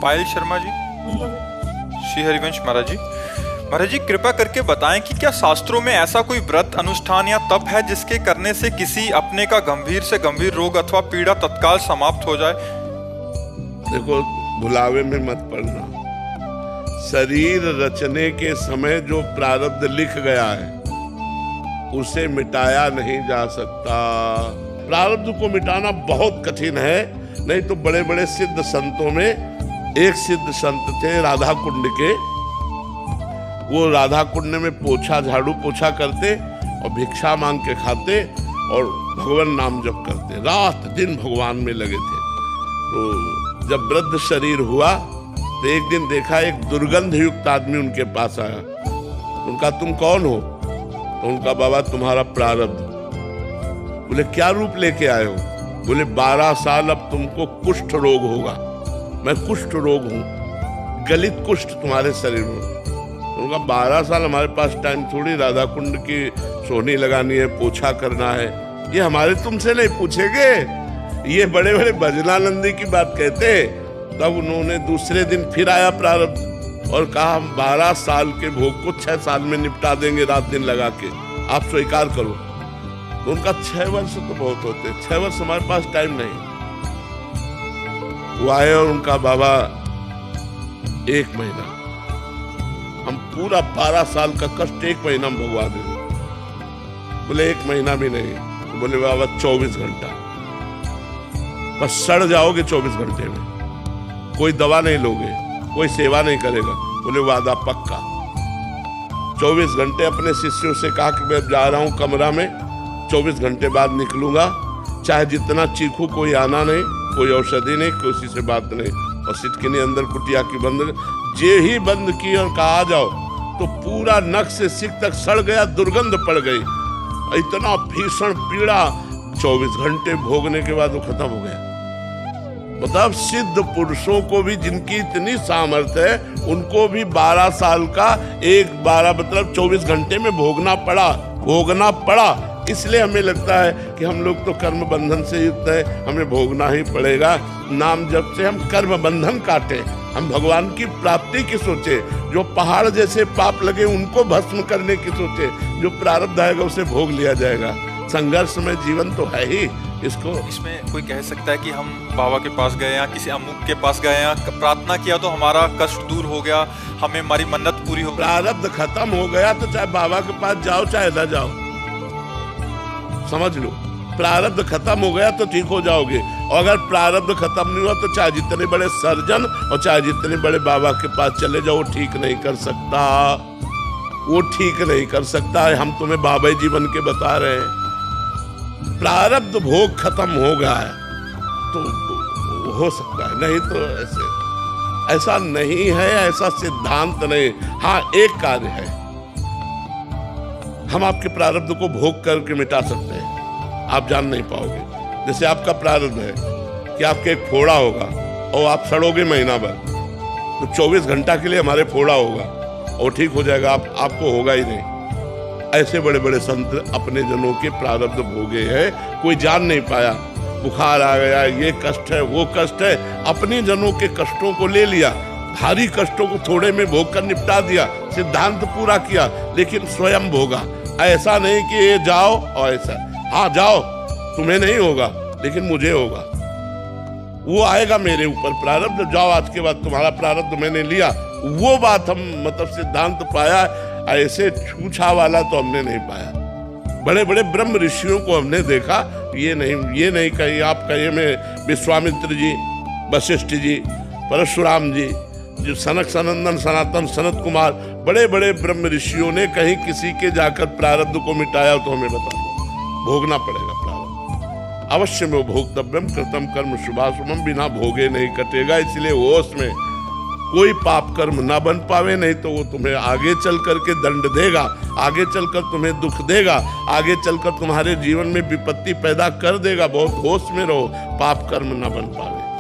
पायल शर्मा जी, श्री हरिवंश महाराज जी, कृपा करके बताएं कि क्या शास्त्रों में ऐसा कोई व्रत, अनुष्ठान या तप है जिसके करने से किसी अपने का गंभीर से गंभीर रोग अथवा पीड़ा तत्काल समाप्त हो जाए? देखो, भुलावे में मत पड़ना। शरीर रचने के समय जो प्रारब्ध लिख गया है उसे मिटाया नहीं जा सकता। प्रारब्ध को मिटाना बहुत कठिन है। नहीं तो बड़े बड़े सिद्ध संतों में एक सिद्ध संत थे राधा कुंड के। वो राधा कुंड में झाड़ू पोछा करते और भिक्षा मांग के खाते और भगवान नाम जप करते, रात दिन भगवान में लगे थे। तो जब वृद्ध शरीर हुआ तो एक दिन देखा एक दुर्गंध युक्त आदमी उनके पास आया। उनका तुम कौन हो? तो उनका बाबा तुम्हारा प्रारब्ध। बोले क्या रूप लेके आए हो? बोले 12 साल अब तुमको कुष्ठ रोग होगा। मैं कुष्ठ रोग हूं, गलित कुष्ठ तुम्हारे शरीर में। उनका 12 साल हमारे पास टाइम थोड़ी, राधा कुंड की सोहनी लगानी है, पोछा करना है, ये हमारे तुमसे नहीं पूछेंगे। ये बड़े बड़े भजनानंदी की बात कहते। तब उन्होंने दूसरे दिन फिर आया प्रारब्ध और कहा हम 12 साल के भोग को 6 साल में निपटा देंगे, रात दिन लगा के, आप स्वीकार करो। तो उनका 6 वर्ष तो बहुत होते, 6 वर्ष हमारे पास टाइम नहीं। वो आए और उनका बाबा 1 महीना, हम पूरा 12 साल का कष्ट 1 महीना में भगवा देंगे। बोले 1 महीना भी नहीं। तो बोले बाबा 24 घंटा, बस सड़ जाओगे 24 घंटे में, कोई दवा नहीं लोगे, कोई सेवा नहीं करेगा। बोले वादा पक्का। 24 घंटे अपने शिष्यों से कहा कि मैं जा रहा हूं कमरा में, 24 घंटे बाद निकलूंगा, चाहे जितना चीखू कोई आना नहीं, कोई औषधि नहीं, किसी से बात नहीं। और सिटकिनी अंदर कुटिया की बंद, जे ही बंद की और कहा आ जाओ, तो पूरा नख से सिक तक सड़ गया, दुर्गंध पड़ गई। इतना भीषण पीड़ा 24 घंटे भोगने के बाद वो खत्म हो गया। मतलब सिद्ध पुरुषों को भी, जिनकी इतनी सामर्थ्य है, उनको भी 12 साल का 12 मतलब 24 घंटे में भोगना पड़ा। इसलिए हमें लगता है कि हम लोग तो कर्म बंधन से युक्त है, हमें भोगना ही पड़ेगा। नाम जप से हम कर्म बंधन काटे, हम भगवान की प्राप्ति की सोचे, जो पहाड़ जैसे पाप लगे उनको भस्म करने की सोचे, जो प्रारब्ध आएगा उसे भोग लिया जाएगा। संघर्ष में जीवन तो है ही। इसमें कोई कह सकता है कि हम बाबा के पास गए या किसी अमुक के पास गए या प्रार्थना किया तो हमारा कष्ट दूर हो गया, हमें हमारी मन्नत पूरी हो गई। प्रारब्ध खत्म हो गया तो चाहे बाबा के पास जाओ चाहे न जाओ, समझ लो, प्रारब्ध खत्म हो गया तो ठीक हो जाओगे। और अगर प्रारब्ध खत्म नहीं हुआ तो चाहे जितने बड़े सर्जन और चाहे जितने बड़े बाबा के पास चले जाओ, ठीक नहीं कर सकता, वो ठीक नहीं कर सकता है। हम तुम्हें बाबा जी बन के बता रहे हैं। प्रारब्ध भोग खत्म हो गया है तो हो सकता है, नहीं तो ऐसा नहीं है, ऐसा सिद्धांत नहीं। हाँ, एक कार्य है, हम आपके प्रारब्ध को भोग करके मिटा सकते हैं, आप जान नहीं पाओगे। जैसे आपका प्रारब्ध है कि आपके एक फोड़ा होगा और आप सड़ोगे महीना भर, तो 24 घंटा के लिए हमारे फोड़ा होगा और ठीक हो जाएगा, आपको होगा ही नहीं। ऐसे बड़े बड़े संत अपने जनों के प्रारब्ध भोगे हैं, कोई जान नहीं पाया। बुखार आ गया, ये कष्ट है, वो कष्ट है, अपने जनों के कष्टों को ले लिया, भारी कष्टों को थोड़े में भोग कर निपटा दिया, सिद्धांत पूरा किया, लेकिन स्वयं भोगा। ऐसा नहीं कि ये जाओ और ऐसा, हाँ जाओ, तुम्हें नहीं होगा लेकिन मुझे होगा, वो आएगा मेरे ऊपर प्रारब्ध, जाओ आज के बाद तुम्हारा प्रारब्ध मैंने लिया। वो बात हम मतलब सिद्धांत पाया, ऐसे छूछा वाला तो हमने नहीं पाया। बड़े बड़े ब्रह्म ऋषियों को हमने देखा, ये नहीं कही आप कहिए, में विश्वामित्र जी, वशिष्ठ जी, परशुराम जी, जो सनक सनंदन सनातन सनत कुमार, बड़े बड़े ब्रह्म ऋषियों ने कहीं किसी के जाकर प्रारब्ध को मिटाया तो हमें बता दो, भोगना पड़ेगा प्रारब्ध, अवश्य में भोक्तव्यम कृतम कर्म शुभाशुभम, बिना भोगे नहीं कटेगा। इसलिए होश में कोई पाप कर्म ना बन पावे, नहीं तो वो तुम्हें आगे चल करके दंड देगा, आगे चलकर तुम्हें दुख देगा, आगे चलकर तुम्हारे जीवन में विपत्ति पैदा कर देगा। बहुत होश में रहो, पाप कर्म ना बन पावे।